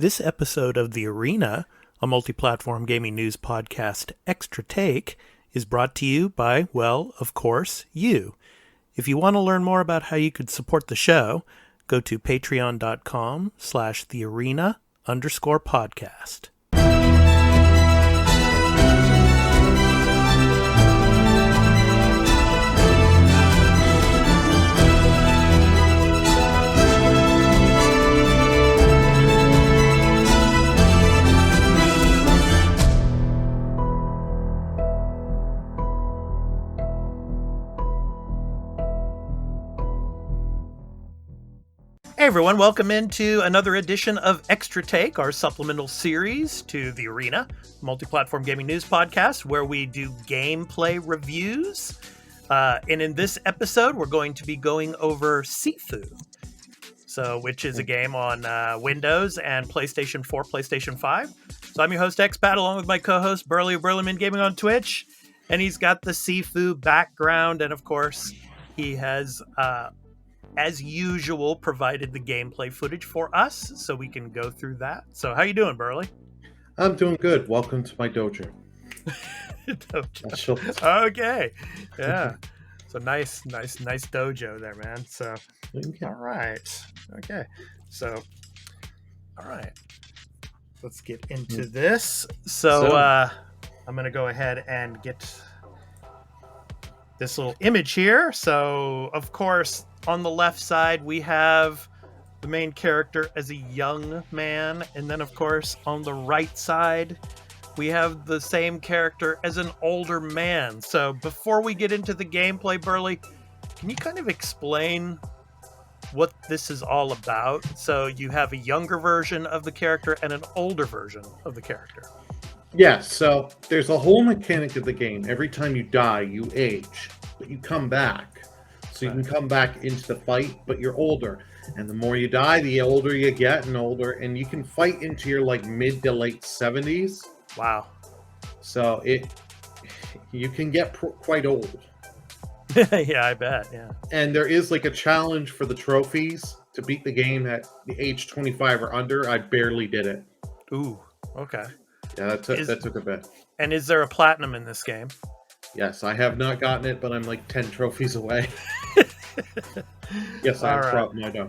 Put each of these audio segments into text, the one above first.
This episode of The Arena, a Multiplatform Gaming News Podcast Extra Take, is brought to you by, well, of course, you. If you want to learn more about how you could support the show, go to patreon.com/thearena_podcast. Hey everyone, welcome into another edition of Extra Take, our supplemental series to The Arena, Multiplatform Gaming News Podcast, where we do gameplay reviews. And in this episode, we're going to be going over Sifu, which is a game on Windows and PlayStation 4, PlayStation 5. So I'm your host, Expat, along with my co-host, Burly of Burlyman Gaming on Twitch. And he's got the Sifu background, and of course, he has... as usual, provided the gameplay footage for us, so we can go through that. So how you doing, Burly? I'm doing good. Welcome to my dojo. Dojo. Okay. Yeah. So nice dojo there, man. So, all right. Okay. So, all right. Let's get into this. So I'm going to go ahead and get this little image here. So, of course, on the left side, we have the main character as a young man. And then, of course, on the right side, we have the same character as an older man. So before we get into the gameplay, Burly, can you kind of explain what this is all about? So you have a younger version of the character and an older version of the character. Yes, so there's a whole mechanic of the game. Every time you die, you age, but you come back. So you can come back into the fight, but you're older. And the more you die, the older you get and older. And you can fight into your mid to late 70s. Wow. So you can get quite old. Yeah, I bet. Yeah. And there is a challenge for the trophies to beat the game at the age 25 or under. I barely did it. Ooh, okay. Yeah, that took a bit. And is there a platinum in this game? Yes, I have not gotten it, but I'm 10 trophies away. Yes, I know.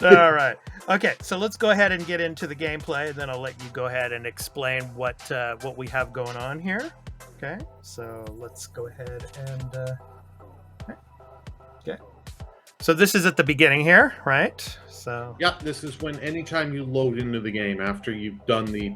All right. Okay, so let's go ahead and get into the gameplay, and then I'll let you go ahead and explain what we have going on here. Okay, so let's go ahead and... Okay. So this is at the beginning here, right? So. Yep, this is when anytime you load into the game after you've done the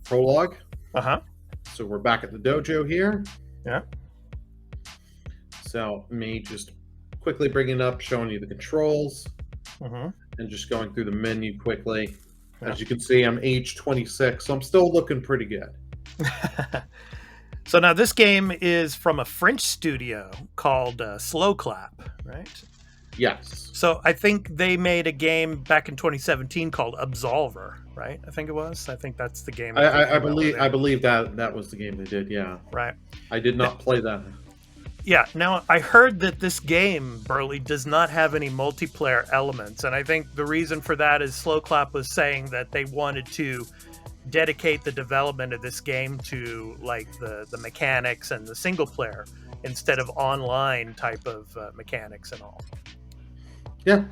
prologue. Uh-huh. So we're back at the dojo here. Yeah. So me just quickly bringing it up, showing you the controls, and just going through the menu quickly. Yeah. As you can see, I'm age 26, so I'm still looking pretty good. So now this game is from a French studio called Slow Clap, right? Yes. So I think they made a game back in 2017 called Absolver, right? I think it was. I think that's the game. I believe that was the game they did. Yeah. Right. I did not play that. Yeah. Now I heard that this game, Burly, does not have any multiplayer elements, and I think the reason for that is Slow Clap was saying that they wanted to dedicate the development of this game to the mechanics and the single player instead of online type of mechanics and all. Yeah.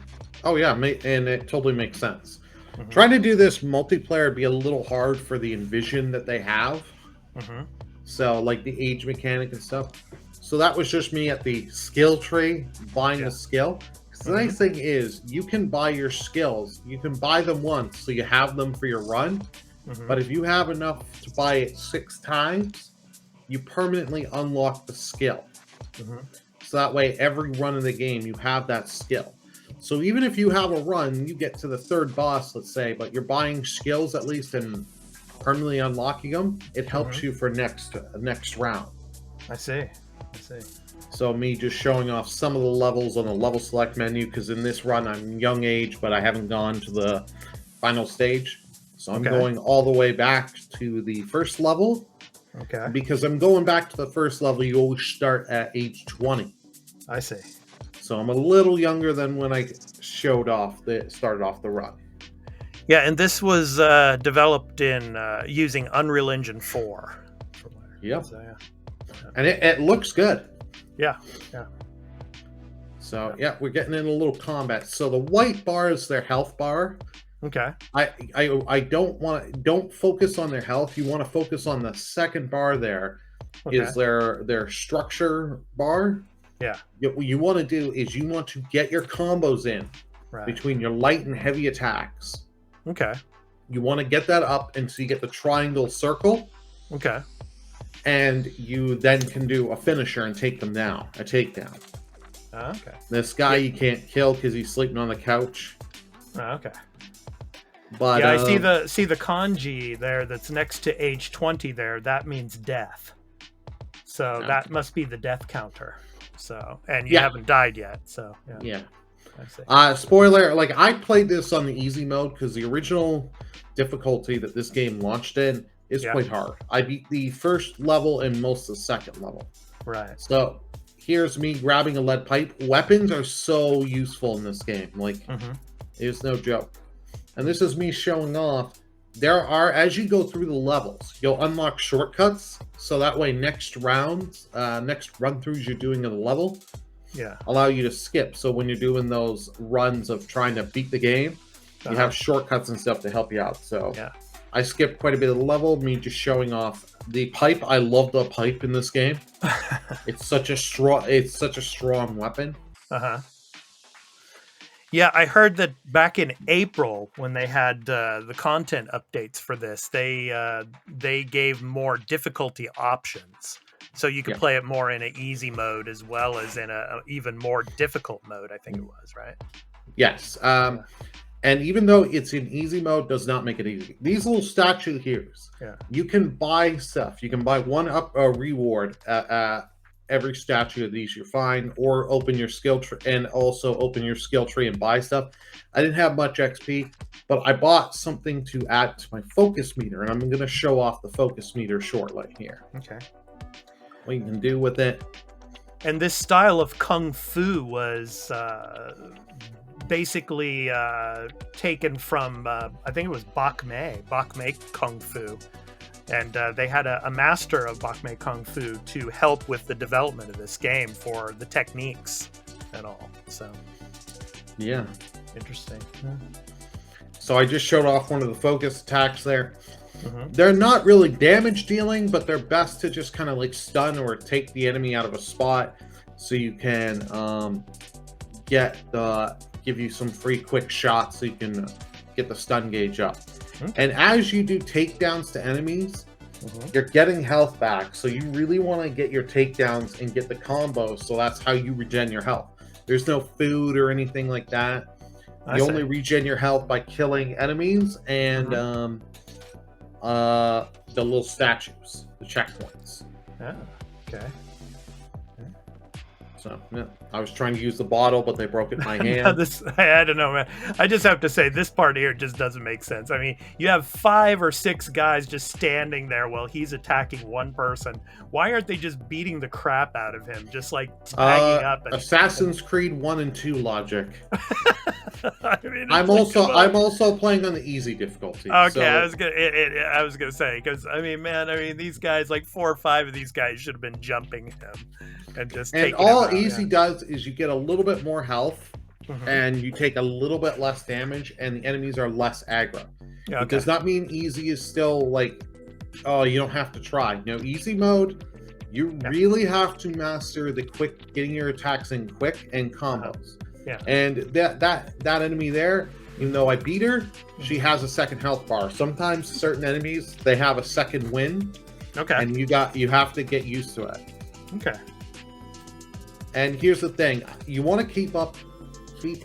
Oh, yeah. And it totally makes sense. Trying to do this multiplayer would be a little hard for the envision that they have. So, the age mechanic and stuff. So that was just me at the skill tree buying a skill. Because the nice thing is you can buy your skills. You can buy them once so you have them for your run. But if you have enough to buy it 6 times, you permanently unlock the skill. So that way, every run in the game, you have that skill. So even if you have a run, you get to the 3rd boss, let's say, but you're buying skills at least and permanently unlocking them, it helps you for next round. I see. So me just showing off some of the levels on the level select menu, because in this run, I'm young age, but I haven't gone to the final stage. So I'm going all the way back to the first level. Okay. Because I'm going back to the first level, you always start at age 20. I see. So I'm a little younger than when I started off the run. Yeah, and this was developed in using Unreal Engine 4. Yep. So, yeah. And it looks good. Yeah. So yeah, we're getting in a little combat. So the white bar is their health bar. Okay. I don't focus on their health. You want to focus on the second bar there. Okay. Is their structure bar. Yeah. What you want to do is you want to get your combos in between your light and heavy attacks. Okay. You want to get that up, and so you get the triangle circle. Okay. And you then can do a finisher and take them down, a takedown. Okay. This guy you can't kill because he's sleeping on the couch. Okay. But yeah, I see the kanji there that's next to age 20 there. That means death. So that must be the death counter. So, and you haven't died yet. So yeah. I see. Spoiler, like I played this on the easy mode because the original difficulty that this game launched in is quite hard. I beat the first level and most of the second level. Right. So here's me grabbing a lead pipe. Weapons are so useful in this game. Like, it's no joke. And this is me showing off. There are, as you go through the levels, you'll unlock shortcuts. So that way next rounds, next run-throughs you're doing of the level, allow you to skip. So when you're doing those runs of trying to beat the game, you have shortcuts and stuff to help you out. So I skipped quite a bit of the level, me just showing off the pipe. I love the pipe in this game. It's such a strong weapon. Yeah, I heard that back in April when they had the content updates for this, they gave more difficulty options. So you could play it more in an easy mode as well as in a even more difficult mode, I think it was, right? Yes. And even though it's in easy mode, does not make it easy. These little statue here, you can buy stuff. You can buy one up reward every statue of these you find, or open your skill tree and also open your skill tree and buy stuff. I didn't have much XP, but I bought something to add to my focus meter, and I'm going to show off the focus meter shortly here. Okay. What you can do with it. And this style of kung fu was basically taken from, I think it was Bak Mei Kung Fu. And they had a master of Bak Mei Kung Fu to help with the development of this game for the techniques and all. So, yeah. Interesting. So I just showed off one of the focus attacks there. They're not really damage dealing, but they're best to just kind of like stun or take the enemy out of a spot so you can give you some free quick shots so you can get the stun gauge up. And as you do takedowns to enemies, you're getting health back. So you really want to get your takedowns and get the combos. So that's how you regen your health. There's no food or anything like that. You only regen your health by killing enemies and the little statues, the checkpoints. Okay. So yeah, I was trying to use the bottle, but they broke it in my hand. I don't know, man. I just have to say this part here just doesn't make sense. I mean, you have 5 or 6 guys just standing there while he's attacking one person. Why aren't they just beating the crap out of him? Just like tagging up. Assassin's Creed 1 and 2 logic. I mean, I'm also playing on the easy difficulty. Okay, so. I was gonna say because I mean these guys, like 4 or 5 of these guys should have been jumping him and just. And all easy does is you get a little bit more health, and you take a little bit less damage, and the enemies are less aggro. It does not mean easy is still like, oh, you don't have to try. No, easy mode, you really have to master the getting your attacks in quick and combos. And that enemy there, even though I beat her, she has a second health bar. Sometimes certain enemies, they have a second win. And you have to get used to it. And here's the thing, you want to keep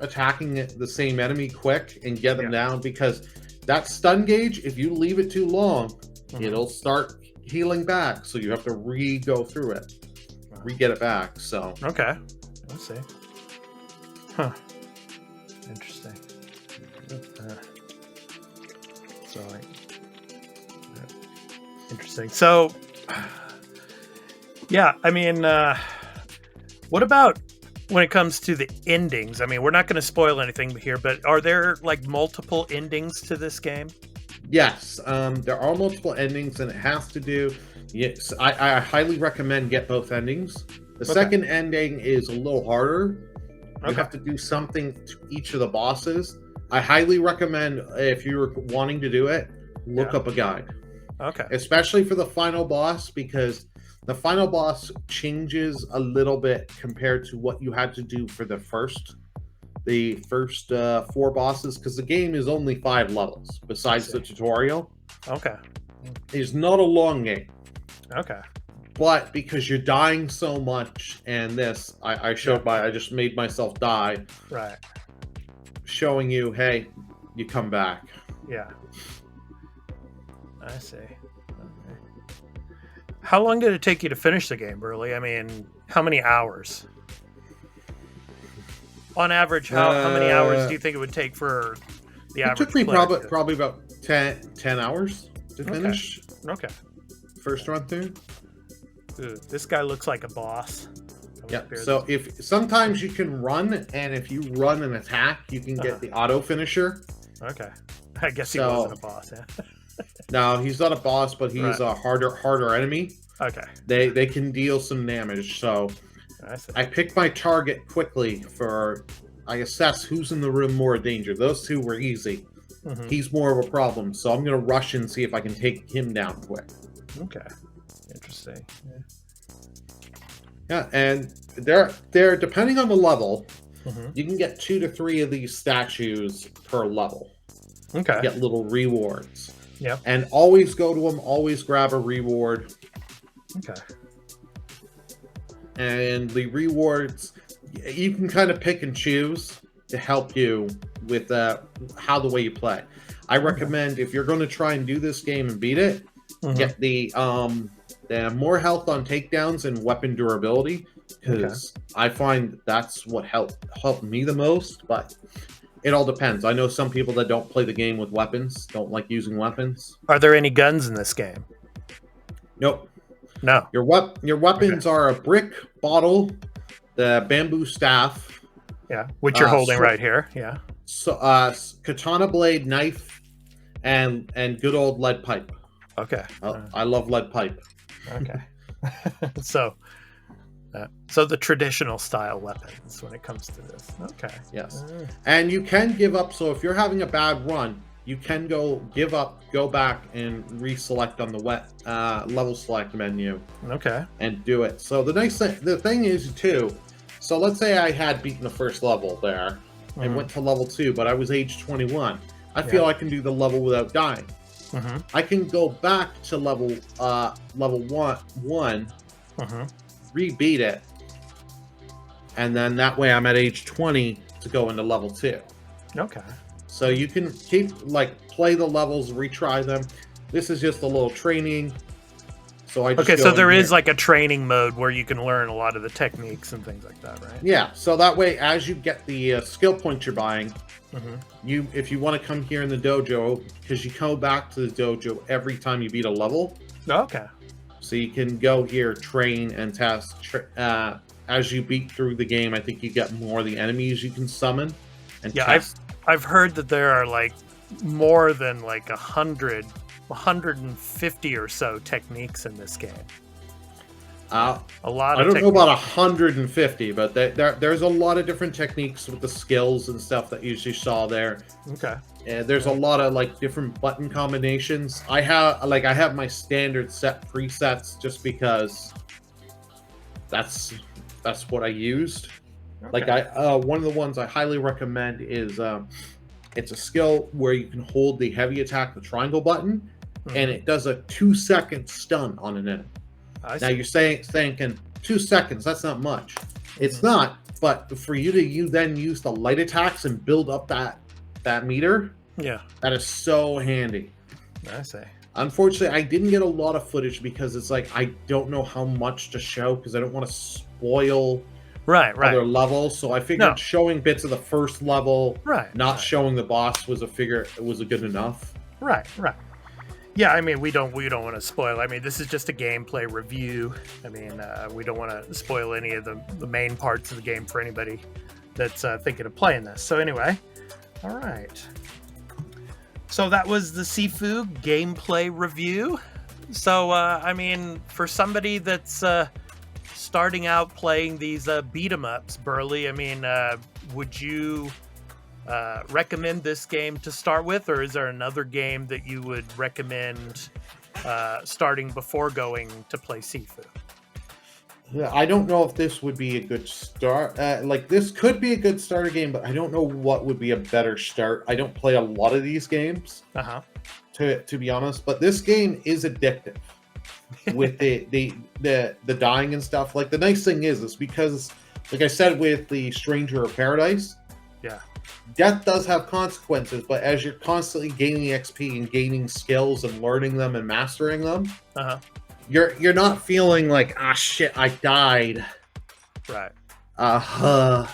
attacking the same enemy quick and get them down, because that stun gauge, if you leave it too long, it'll start healing back. So you have to go through it, get it back. So let's see. Huh. Interesting. Interesting. So, yeah, I mean, what about when it comes to the endings, I mean, we're not going to spoil anything here, but are there like multiple endings to this game? Yes, there are multiple endings, and it has to do. Yes, I highly recommend get both endings. The second ending is a little harder. You have to do something to each of the bosses. I highly recommend, if you're wanting to do it, look up a guide. Okay. Especially for the final boss, because the final boss changes a little bit compared to what you had to do for the first 4 bosses, because the game is only 5 levels besides the tutorial. Okay. It's not a long game. Okay. But because you're dying so much, and this, I showed I just made myself die. Right. Showing you, hey, you come back. Yeah. I see. Okay. How long did it take you to finish the game, Burly? I mean, how many hours? On average, how many hours do you think it would take for the average? It took me probably about 10 hours to finish. Okay. First run through. Ooh, this guy looks like a boss. Yeah. So if sometimes you can run, and if you run and attack, you can get the auto finisher. Okay. I guess he wasn't a boss. Yeah. No, he's not a boss, but he's a harder enemy. Okay. They can deal some damage. So I picked my target quickly I assess who's in the room more danger. Those 2 were easy. Mm-hmm. He's more of a problem, so I'm going to rush and see if I can take him down quick. Okay. Interesting. Yeah, and they're depending on the level, you can get 2 to 3 of these statues per level. Okay. You get little rewards. Yeah. And always go to them, always grab a reward. Okay. And the rewards, you can kind of pick and choose to help you with how the way you play. I recommend, if you're going to try and do this game and beat it, get the more health on takedowns and weapon durability, because I find that's what helped me the most. But it all depends. I know some people that don't play the game with weapons, don't like using weapons. Are there any guns in this game? Nope. No. Your weapons are a brick bottle, the bamboo staff. Yeah, which you're holding right here. Yeah. So, katana blade, knife, and good old lead pipe. Okay. I love lead pipe. Okay. So the traditional style weapons when it comes to this. Okay. Yes. And you can give up. So if you're having a bad run, you can give up, go back, and reselect on the level select menu. Okay. And do it. So the thing is too. So let's say I had beaten the first level there and went to level 2, but I was age 21. I feel I can do the level without dying. I can go back to level 1, rebeat it, and then that way I'm at age 20 to go into level 2. Okay. So you can keep play the levels, retry them. This is just a little training. So I just so there is like a training mode where you can learn a lot of the techniques and things like that, right? Yeah. So that way, as you get the skill points you're buying, if you want to come here in the dojo, because you go back to the dojo every time you beat a level. Okay. So you can go here, train, and test. As you beat through the game, I think you get more of the enemies you can summon and test. I've heard that there are like more than like 150 or so techniques in this game. A lot. I don't know about 150, but there's a lot of different techniques with the skills and stuff that you saw there. Okay. There's a lot of different button combinations. I have my standard set presets just because that's what I used. Okay. One of the ones I highly recommend is it's a skill where you can hold the heavy attack, the triangle button, and it does a 2-second stun on an enemy. Now you're thinking 2 seconds, that's not much. It's not, but for you to then use the light attacks and build up that meter, that is so handy. I see. Unfortunately, I didn't get a lot of footage because it's I don't know how much to show because I don't want to spoil other levels. So I figured showing bits of the first level, not showing the boss was a good enough. Right. Yeah, I mean, we don't want to spoil. I mean, this is just a gameplay review. I mean, we don't want to spoil any of the main parts of the game for anybody that's thinking of playing this. So anyway, all right. So that was the Sifu gameplay review. So, I mean, for somebody that's starting out playing these beat 'em ups, Burly, I mean, would you recommend this game to start with, or is there another game that you would recommend starting before going to play Sifu? Yeah, I don't know if this would be a good start. Like, this could be a good starter game, but I don't know what would be a better start. I don't play a lot of these games, to be honest. But this game is addictive with the dying and stuff. Like, the nice thing is because, like I said, with the Stranger of Paradise, yeah, death does have consequences. But as you're constantly gaining XP and gaining skills and learning them and mastering them, you're not feeling like, ah, shit, I died. Right.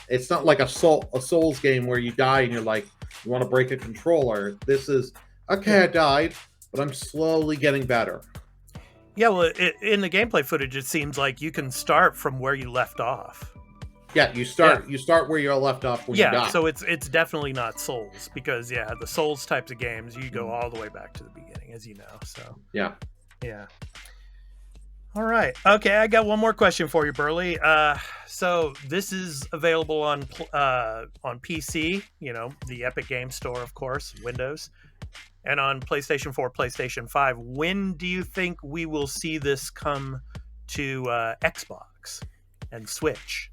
It's not like a Souls game where you die and you're like, you want to break a controller. This is, okay, I died, but I'm slowly getting better. Yeah, well, in the gameplay footage, it seems like you can start from where you left off. Yeah, you start where you left off when you die. So it's definitely not Souls, because the Souls types of games, you go all the way back to the beginning, as you know. So yeah. All right. Okay, I got one more question for you, Burly. So this is available on PC, the Epic Game Store, of course, Windows, and on PlayStation 4, PlayStation 5. When do you think we will see this come to Xbox and Switch?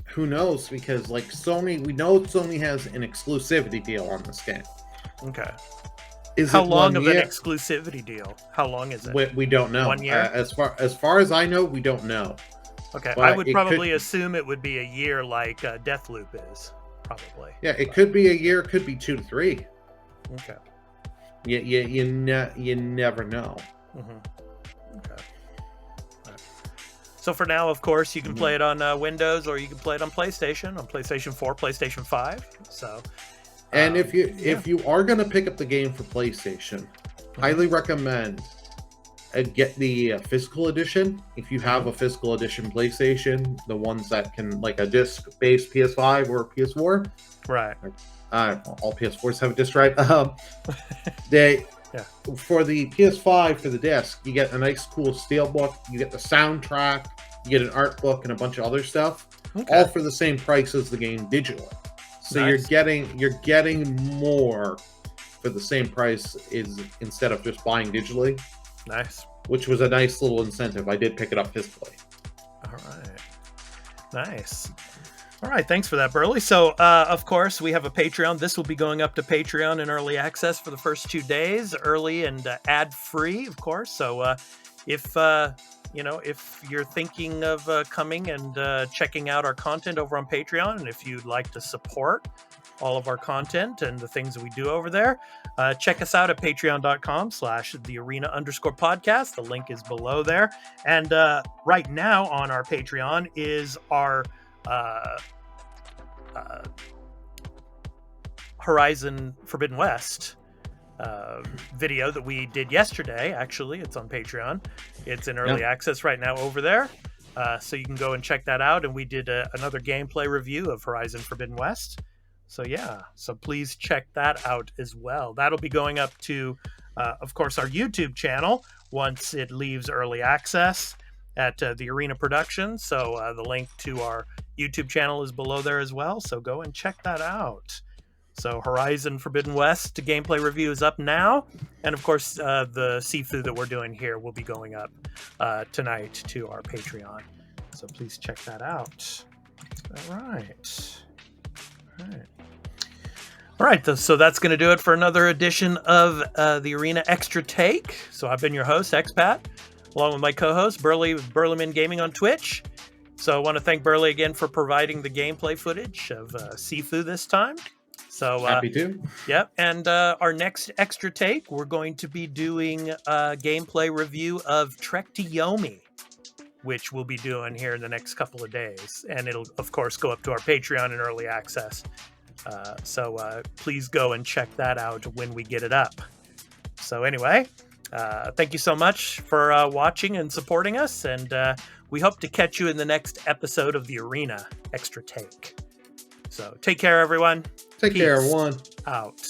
Who knows? Because like Sony, we know Sony has an exclusivity deal on this game. Okay. How long of an exclusivity deal? How long is it? We don't know. 1 year? As far as I know, we don't know. Okay, but I would probably assume it would be a year, like Deathloop is. Probably. Yeah, it could be a year. It could be 2 to 3. Okay. You never know. Mm-hmm. Okay. Right. So for now, of course, you can play it on Windows, or you can play it on PlayStation 4, PlayStation 5. So. And if you are going to pick up the game for PlayStation, highly recommend get the physical edition. If you have a physical edition PlayStation, the ones that can, like a disc-based PS5 or PS4. Right. All PS4s have a disc drive. For the PS5, for the disc, you get a nice, cool steelbook. You get the soundtrack. You get an art book and a bunch of other stuff. Okay. All for the same price as the game digitally. So nice. you're getting more for the same price instead of just buying digitally. Nice. Which was a nice little incentive. I did pick it up physically. All right. Nice. All right. Thanks for that, Burly. So, of course, we have a Patreon. This will be going up to Patreon in early access for the first 2 days, early and ad-free, of course. So, if you're thinking of coming and checking out our content over on Patreon, and if you'd like to support all of our content and the things that we do over there, check us out at patreon.com/thearena_podcast. The link is below there. And right now on our Patreon is our Horizon Forbidden West video that we did yesterday. Actually, it's on Patreon. It's in early access right now over there. So you can go and check that out. And we did another gameplay review of Horizon Forbidden West. So so please check that out as well. That'll be going up to, of course, our YouTube channel once it leaves early access at the Arena Productions. So the link to our YouTube channel is below there as well. So go and check that out. So Horizon Forbidden West gameplay review is up now. And of course, the Sifu that we're doing here will be going up tonight to our Patreon. So please check that out. All right. All right, so that's going to do it for another edition of the Arena Extra Take. So I've been your host, Expat, along with my co-host, Burly, Burlyman Gaming on Twitch. So I want to thank Burly again for providing the gameplay footage of Sifu this time. So happy to. Yep, and our next Extra Take, we're going to be doing a gameplay review of Trek to Yomi, which we'll be doing here in the next couple of days. And it'll, of course, go up to our Patreon in early access So please go and check that out when we get it up. So anyway, thank you so much for watching and supporting us, and we hope to catch you in the next episode of The Arena Extra Take. So take care, everyone. Take care, everyone. Out.